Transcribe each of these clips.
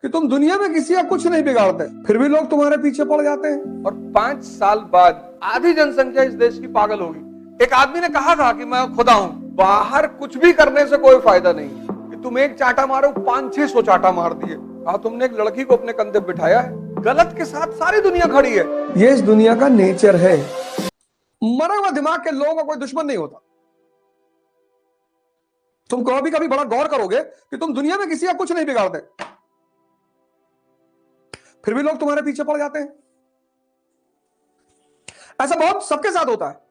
कि तुम दुनिया में किसी का कुछ नहीं बिगाड़ते, फिर भी लोग तुम्हारे पीछे पड़ जाते हैं। और 5 साल बाद आधी जनसंख्या इस देश की पागल होगी। एक आदमी ने कहा था कि मैं खुदा हूं। बाहर कुछ भी करने से कोई फायदा नहीं कि तुम एक चाटा मारो, 500-600 चाटा मार दिए। तुमने एक लड़की को अपने कंधे पे बिठाया है, गलत के साथ सारी दुनिया खड़ी है। ये इस दुनिया का नेचर है। मरा हुआ दिमाग के लोगों का कोई दुश्मन नहीं होता। तुम कभी कभी बड़ा गौर करोगे कि तुम दुनिया में किसी का कुछ नहीं बिगाड़ते, फिर भी लोग तुम्हारे पीछे पड़ जाते हैं। ऐसा बहुत सबके साथ होता है।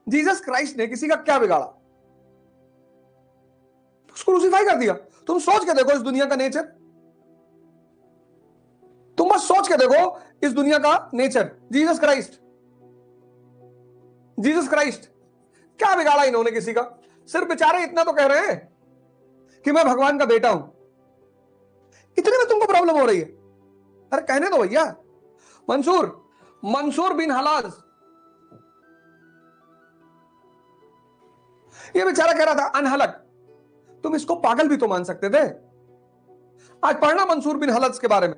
जीसस क्राइस्ट ने किसी का क्या बिगाड़ा? उसको क्रूसीफाई कर दिया। तुम सोच के देखो इस दुनिया का नेचर। तुम बस सोच के देखो इस दुनिया का नेचर। जीसस क्राइस्ट क्या बिगाड़ा इन्होंने किसी का? सिर्फ बेचारे इतना तो कह रहे हैं कि मैं भगवान का बेटा हूं। इतने में तुमको प्रॉब्लम हो रही है? अरे कहने दो भैया। मंसूर बिन हलाज, ये बेचारा कह रहा था अनहलक। तुम इसको पागल भी तो मान सकते थे। आज पढ़ना मंसूर बिन हलज के बारे में।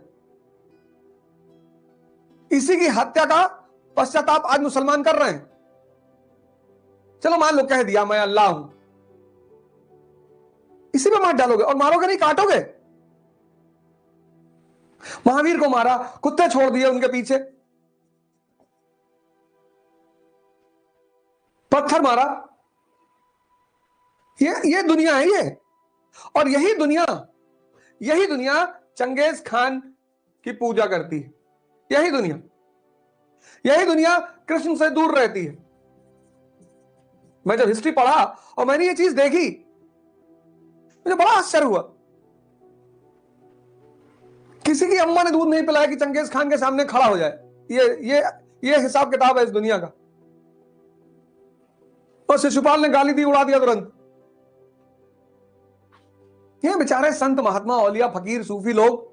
इसी की हत्या का पश्चाताप आज मुसलमान कर रहे हैं। चलो मान लो कह दिया मैं अल्लाह हूं, इसी में मार डालोगे और मारोगे नहीं, काटोगे। महावीर को मारा, कुत्ते छोड़ दिए उनके पीछे, पत्थर मारा। ये दुनिया है ये। और यही दुनिया चंगेज खान की पूजा करती है। यही दुनिया कृष्ण से दूर रहती है। मैं जब हिस्ट्री पढ़ा और मैंने ये चीज देखी, मुझे बड़ा आश्चर्य हुआ। किसी की अम्मा ने दूध नहीं पिलाया कि चंगेज खान के सामने खड़ा हो जाए। ये हिसाब किताब है इस दुनिया का। और शिशुपाल ने गाली दी, उड़ा दिया तुरंत। ये बेचारे संत महात्मा औलिया फकीर सूफी लोग,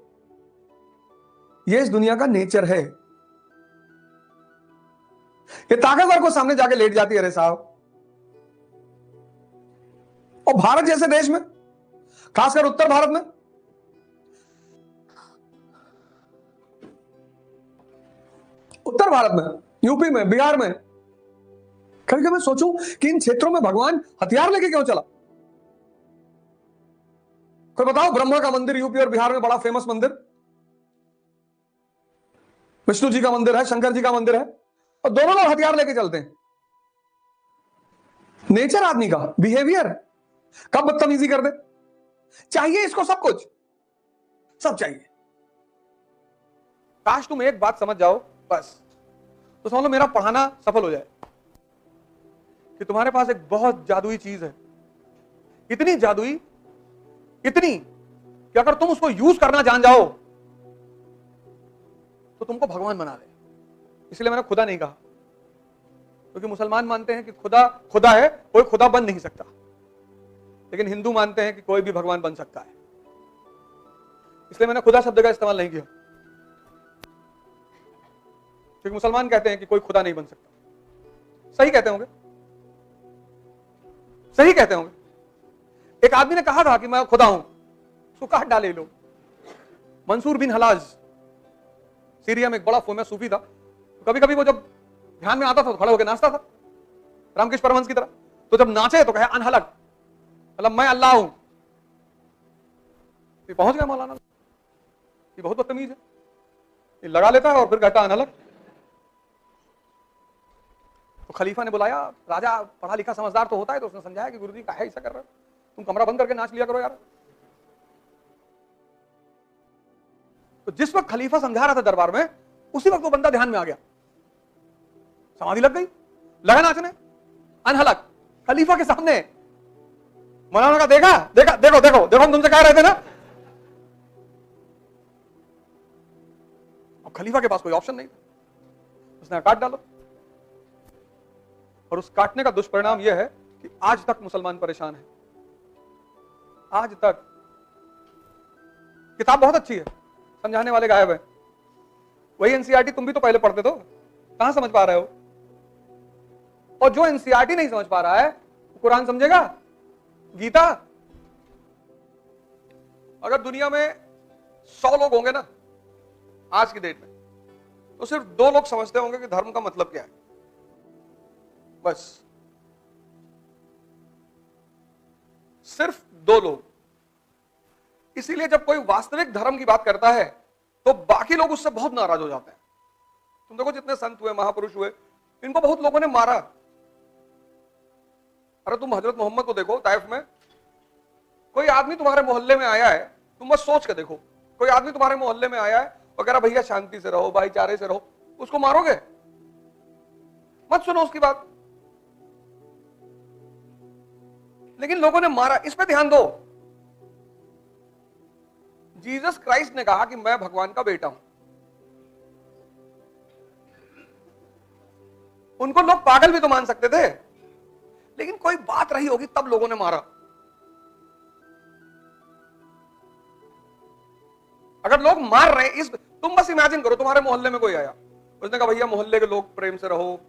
ये इस दुनिया का नेचर है। ये ताकतवर को सामने जाके लेट जाती है। अरे साहब, और भारत जैसे देश में, खासकर उत्तर भारत में, यूपी में, बिहार में, कभी मैं सोचूं कि इन क्षेत्रों में भगवान हथियार लेके क्यों चला? कोई बताओ। ब्रह्मा का मंदिर यूपी और बिहार में बड़ा फेमस मंदिर, विष्णु जी का मंदिर है, शंकर जी का मंदिर है, और दोनों लोग हथियार लेके चलते हैं। नेचर आदमी का, बिहेवियर, कब बदतमीजी कर दे। चाहिए इसको सब कुछ, सब चाहिए। काश तुम एक बात समझ जाओ बस, तो समझ लो मेरा पढ़ाना सफल हो जाए कि तुम्हारे पास एक बहुत जादुई चीज है। इतनी जादुई, इतनी कि अगर तुम उसको यूज करना जान जाओ तो तुमको भगवान बना दे। इसलिए मैंने खुदा नहीं कहा, क्योंकि मुसलमान मानते हैं कि खुदा है, कोई खुदा बन नहीं सकता। लेकिन हिंदू मानते हैं कि कोई भी भगवान बन सकता है। इसलिए मैंने खुदा शब्द का इस्तेमाल नहीं किया, क्योंकि मुसलमान कहते हैं कि कोई खुदा नहीं बन सकता। सही कहते होंगे। एक आदमी ने कहा था कि मैं खुदा हूं, उसको काट डाले लोग। मंसूर बिन हलाज सीरिया में एक बड़ा फेमस सूफी था। कभी कभी वो जब ध्यान में आता था तो खड़े होकर नाचता था, रामकृष्ण परमहंस की तरह। तो जब नाचे तो कहे अनहलक, मतलब मैं अल्लाह हूं। ये पहुंच गया मौलाना, ये बहुत बदतमीज है। ये लगा लेता है और फिर कहता अनहलक। तो खलीफा ने बुलाया, राजा पढ़ा लिखा समझदार तो होता है, तो उसने समझाया कि गुरुजी काहे ऐसा कर रहे हो, तुम कमरा बंद करके नाच लिया करो यार। तो जिस वक्त खलीफा समझा रहा था दरबार में, उसी वक्त वो बंदा ध्यान में आ गया, समाधि लग गई, लगा नाचने। अनहलक खलीफा के सामने। मौलाना का देखा, देखो हम तुमसे कह रहे थे ना। अब खलीफा के पास कोई ऑप्शन नहीं था, उसने काट डालो। और उस काटने का दुष्परिणाम यह है कि आज तक मुसलमान परेशान है। आज तक। किताब बहुत अच्छी है, समझाने वाले गायब है। वही एनसीईआरटी तुम भी तो पहले पढ़ते तो, कहां समझ पा रहे हो? और जो एनसीईआरटी नहीं समझ पा रहा है, कुरान समझेगा, गीता। अगर दुनिया में 100 लोग होंगे ना आज की डेट में, तो सिर्फ 2 लोग समझते होंगे कि धर्म का मतलब क्या है, बस सिर्फ 2 लोग। इसीलिए जब कोई वास्तविक धर्म की बात करता है तो बाकी लोग उससे बहुत नाराज हो जाते हैं। तुम देखो जितने संत हुए, महापुरुष हुए, इनको बहुत लोगों ने मारा। अरे तुम हजरत मोहम्मद को देखो, ताइफ में कोई आदमी तुम्हारे मोहल्ले में आया है, तुम बस सोच के देखो, कोई आदमी तुम्हारे मोहल्ले में आया है और कह रहा भैया शांति से रहो, भाईचारे से रहो, उसको मारोगे? मत सुनो उसकी बात। लेकिन लोगों ने मारा। इस पे ध्यान दो। जीसस क्राइस्ट ने कहा कि मैं भगवान का बेटा हूं। उनको लोग पागल भी तो मान सकते थे, लेकिन कोई बात रही होगी तब लोगों ने मारा। अगर लोग मार रहे हैं इस, तुम बस इमेजिन करो तुम्हारे मोहल्ले में कोई आया, उसने कहा भैया मोहल्ले के लोग प्रेम से रहो,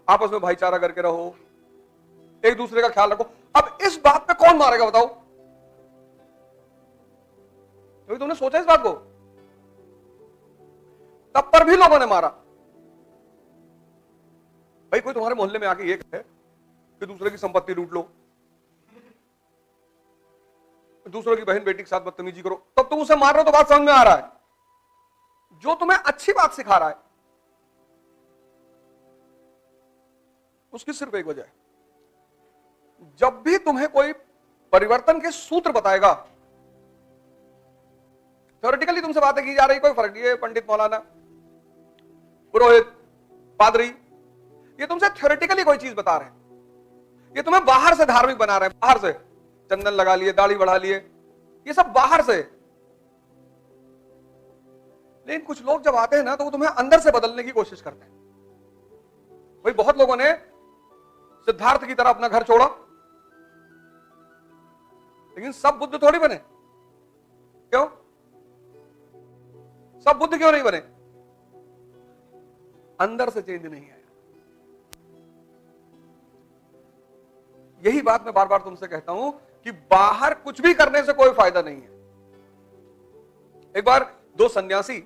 आपस में भाईचारा करके रहो, एक दूसरे का ख्याल रखो। अब इस बात पे कौन मारेगा बताओ? तो तुमने सोचा इस बात को? तब पर भी लोगों ने मारा। भाई कोई तुम्हारे मोहल्ले में आके ये कहे कि दूसरे की संपत्ति लूट लो, दूसरों की बहन बेटी के साथ बदतमीजी करो, तब तुम उसे मार रहे हो, तो बात समझ में आ रहा है। जो तुम्हें अच्छी बात सिखा रहा है उसकी सिर्फ एक वजह है, जब भी तुम्हें कोई परिवर्तन के सूत्र बताएगा, थ्योरेटिकली तुमसे बातें की जा रही, कोई फर्क नहीं है, पंडित, मौलाना, पुरोहित, पादरी, ये तुमसे थ्योरेटिकली कोई चीज बता रहे हैं, ये तुम्हें बाहर से धार्मिक बना रहे हैं, बाहर से चंदन लगा लिए, दाढ़ी बढ़ा लिए, ये सब बाहर से। लेकिन कुछ लोग जब आते हैं ना तो वो तुम्हें अंदर से बदलने की कोशिश करते हैं। भाई बहुत लोगों ने सिद्धार्थ की तरह अपना घर छोड़ा, लेकिन सब बुद्ध थोड़ी बने। क्यों? सब बुद्ध क्यों नहीं बने? अंदर से चेंज नहीं आया। यही बात मैं बार बार तुमसे कहता हूं कि बाहर कुछ भी करने से कोई फायदा नहीं है। एक बार 2 सन्यासी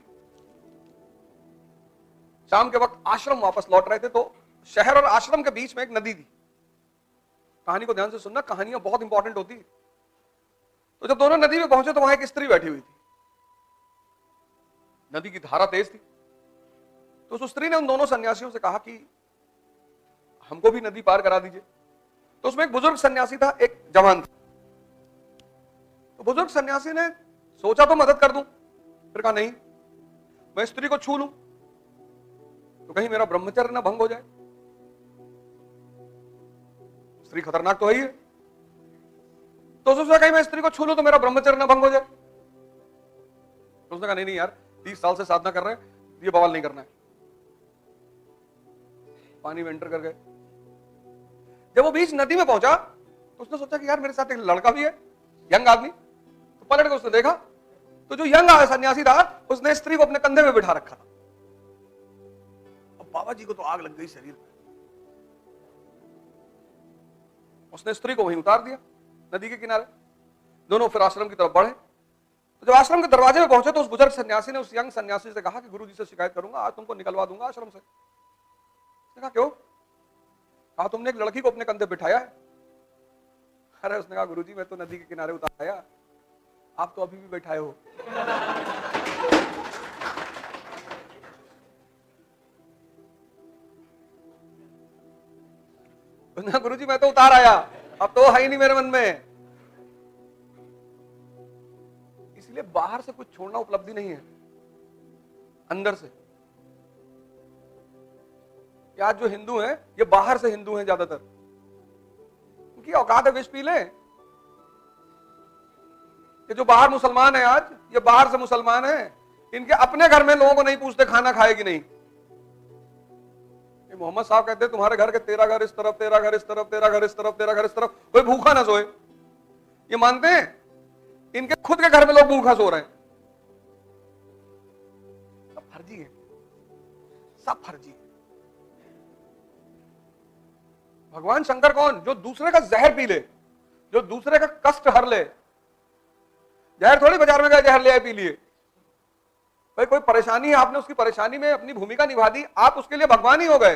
शाम के वक्त आश्रम वापस लौट रहे थे, तो शहर और आश्रम के बीच में एक नदी थी। कहानी को ध्यान से सुनना, कहानियां बहुत इंपॉर्टेंट होती। तो जब दोनों नदी में पहुंचे तो वहां एक स्त्री बैठी हुई थी। नदी की धारा तेज थी, तो उस स्त्री ने उन दोनों सन्यासियों से कहा कि हमको भी नदी पार करा दीजिए। तो उसमें एक बुजुर्ग सन्यासी था, एक जवान था। तो बुजुर्ग सन्यासी ने सोचा तो मदद कर दूं, फिर कहा नहीं, मैं स्त्री को छू लूं तो कहीं मेरा ब्रह्मचर्य ना भंग हो जाए। स्त्री खतरनाक तो है ही है, तो उसने कहा मैं स्त्री को छू लूं तो मेरा ब्रह्मचर्य ना भंग हो जाए। तो उसने कहा नहीं यार, 30 साल से साधना कर रहे हैं, ये बवाल नहीं करना है। पानी में एंटर कर गए। जब वो बीच नदी में पहुंचा तो उसने सोचा कि यार मेरे साथ एक लड़का भी है, यंग आदमी। तो पलट के उसने देखा तो जो यंग सन्यासी था उसने स्त्री को अपने कंधे में बिठा रखा था। अब बाबा जी को तो आग लग गई शरीर में। उसने स्त्री को वहीं उतार दिया नदी के किनारे। दोनों फिर आश्रम की तरफ बढ़े। तो जब आश्रम के दरवाजे में पहुंचे तो उस बुजुर्ग सन्यासी ने उस यंग सन्यासी से कहा कि गुरुजी से शिकायत करूंगा, आज तुमको निकलवा दूंगा आश्रम से। उसने कहा क्यों? कहा तुमने एक लड़की को अपने कंधे बिठाया है। अरे उसने कहा गुरुजी मैं तो नदी के किनारे उतारा, आप तो अभी भी बैठाए हो। गुरुजी मैं तो उतार आया, अब तो है ही नहीं मेरे मन में। इसलिए बाहर से कुछ छोड़ना उपलब्धि नहीं है, अंदर से। आज जो हिंदू हैं ये बाहर से हिंदू हैं ज्यादातर। उनकी औकात है विष पी लें। ये जो बाहर मुसलमान है आज, ये बाहर से मुसलमान है, इनके अपने घर में लोगों को नहीं पूछते खाना खाए कि नहीं। मोहम्मद साहब कहते हैं तुम्हारे घर के 13 घर इस तरफ, 13 घर इस तरफ, 13 घर इस तरफ, 13 घर इस तरफ, कोई भूखा ना सोए। ये मानते हैं इनके खुद के घर में लोग भूखा सो रहे हैं। सब फर्जी है, सब फर्जी है। भगवान शंकर कौन? जो दूसरे का जहर पी ले, जो दूसरे का कष्ट हर ले। जहर थोड़ी बाजार में गए जहर ले आए पी लिए। भाई कोई परेशानी है, आपने उसकी परेशानी में अपनी भूमिका निभा दी, आप उसके लिए भगवान ही हो गए।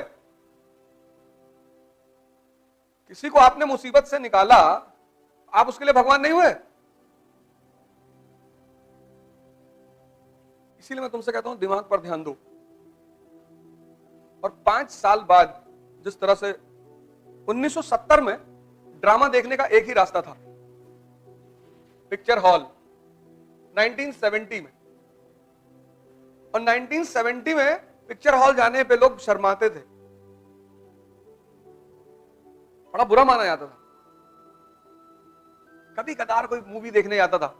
किसी को आपने मुसीबत से निकाला, आप उसके लिए भगवान नहीं हुए। इसीलिए मैं तुमसे कहता हूं दिमाग पर ध्यान दो। और 5 साल बाद, जिस तरह से 1970 में ड्रामा देखने का एक ही रास्ता था, पिक्चर हॉल, 1970 में, और 1970 में पिक्चर हॉल जाने पे लोग शर्माते थे, बड़ा बुरा माना जाता था। कभी कदार कोई मूवी देखने जाता था,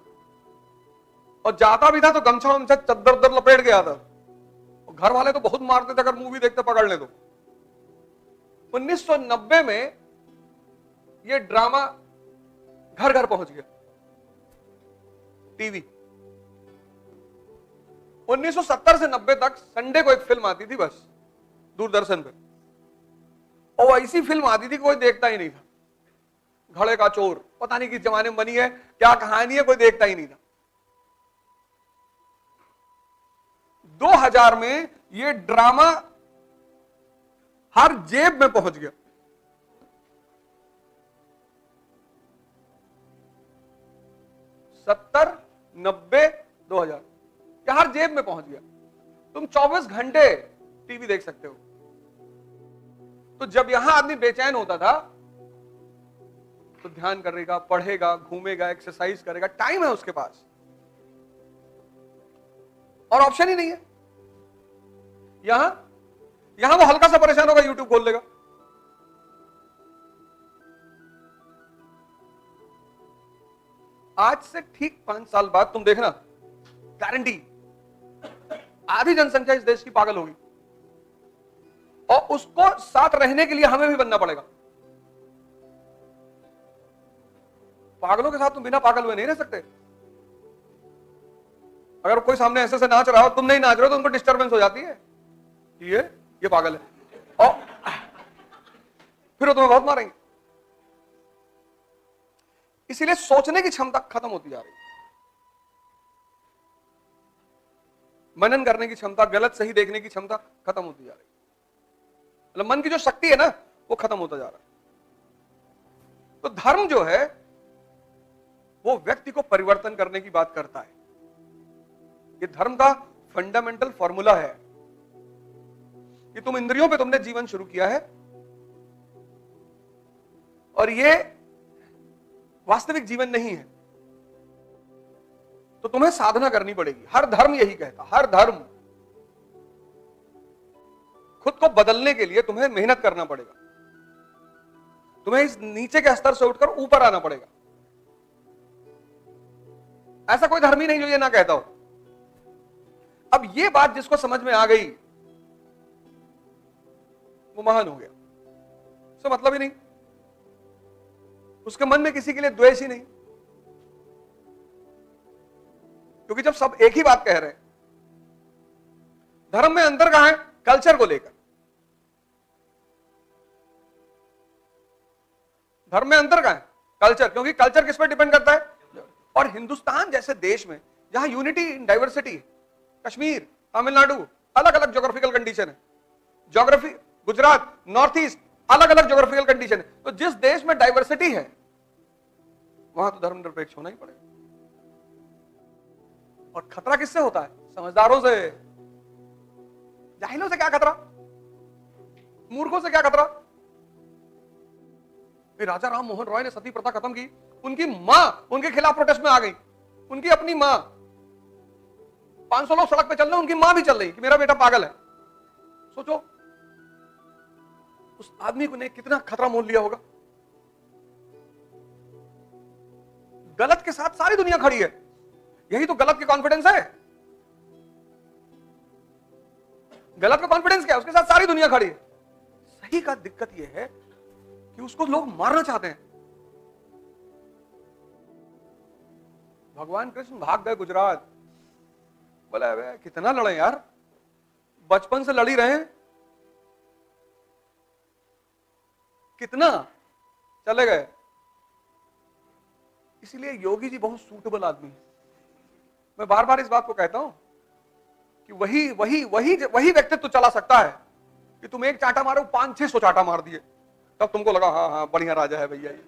और जाता भी था तो गमछा वमछा चद्दर उद्दर लपेट के आता, और घर वाले तो बहुत मारते थे अगर मूवी देखते पकड़ ले तो। 1990 में ये ड्रामा घर घर पहुंच गया, टीवी। 1970 से 90 तक संडे को एक फिल्म आती थी बस दूरदर्शन पे, और ऐसी फिल्म आती थी कोई देखता ही नहीं था। घड़े का चोर, पता नहीं किस जमाने में बनी है, क्या कहानी है, कोई देखता ही नहीं था। 2000 में ये ड्रामा हर जेब में पहुंच गया। सत्तर, 90, 2000, यह हर जेब में पहुंच गया। तुम 24 घंटे टीवी देख सकते हो। तो जब यहां आदमी बेचैन होता था तो ध्यान करेगा, पढ़ेगा, घूमेगा, एक्सरसाइज करेगा, टाइम है उसके पास, और ऑप्शन ही नहीं है। यहां वो हल्का सा परेशान होगा, यूट्यूब खोल लेगा। आज से ठीक 5 साल बाद तुम देखना, गारंटी आधी जनसंख्या इस देश की पागल होगी, और उसको साथ रहने के लिए हमें भी बनना पड़ेगा। पागलों के साथ तुम बिना पागल हुए नहीं रह सकते। अगर कोई सामने ऐसे से नाच रहा हो, तुम नहीं नाच रहे हो, तो उनको डिस्टर्बेंस हो जाती है, ये पागल है, और फिर वो तुम्हें बहुत मारेंगे। इसीलिए सोचने की क्षमता खत्म होती जा रही है, मनन करने की क्षमता, गलत सही देखने की क्षमता खत्म होती जा रही है। मतलब मन की जो शक्ति है ना, वो खत्म होता जा रहा है। तो धर्म जो है वो व्यक्ति को परिवर्तन करने की बात करता है। ये धर्म का फंडामेंटल फॉर्मूला है कि तुम इंद्रियों पे तुमने जीवन शुरू किया है, और ये वास्तविक जीवन नहीं है, तो तुम्हें साधना करनी पड़ेगी। हर धर्म यही कहता, हर धर्म खुद को बदलने के लिए तुम्हें मेहनत करना पड़ेगा, तुम्हें इस नीचे के स्तर से उठकर ऊपर आना पड़ेगा। ऐसा कोई धर्म ही नहीं जो ये ना कहता हो। अब ये बात जिसको समझ में आ गई वो महान हो गया, उससे मतलब ही नहीं, उसके मन में किसी के लिए द्वेष ही नहीं, क्योंकि जब सब एक ही बात कह रहे हैं। धर्म में अंतर कहां है? कल्चर को लेकर। धर्म में अंतर कहां है? कल्चर, क्योंकि कल्चर किस पर डिपेंड करता है? और हिंदुस्तान जैसे देश में जहां यूनिटी इन डाइवर्सिटी है, कश्मीर, तमिलनाडु, अलग अलग ज्योग्राफिकल कंडीशन है, ज्योग्राफी, गुजरात, नॉर्थ ईस्ट, अलग अलग ज्योग्राफिकल कंडीशन है। तो जिस देश में डाइवर्सिटी है वहां तो धर्मनिरपेक्ष होना ही पड़ेगा। और खतरा किससे होता है? समझदारों से। जाहिलों से क्या खतरा? मूर्खों से क्या खतरा? राजा राम मोहन रॉय ने सती प्रथा खत्म की, उनकी मां उनके खिलाफ प्रोटेस्ट में आ गई। उनकी अपनी मां, 500 लोग सड़क पे चल रहे, उनकी मां भी चल रही कि मेरा बेटा पागल है। सोचो उस आदमी को ने कितना खतरा मोल लिया होगा। गलत के साथ सारी दुनिया खड़ी है, यही तो गलत की कॉन्फिडेंस है। गलत का कॉन्फिडेंस क्या है? उसके साथ सारी दुनिया खड़ी है। सही का दिक्कत यह है कि उसको लोग मारना चाहते हैं। भगवान कृष्ण भाग गए गुजरात, बोला अबे कितना लड़े यार, बचपन से लड़ी रहे, कितना चले गए। इसलिए योगी जी बहुत सूटेबल आदमी है। मैं बार बार इस बात को कहता हूं, कि वही वही वही वही व्यक्तित्व चला सकता है कि तुम एक चांटा मारो 500-600 चांटा मार दिए, तब तुमको लगा हाँ हाँ बढ़िया राजा है भैया ये।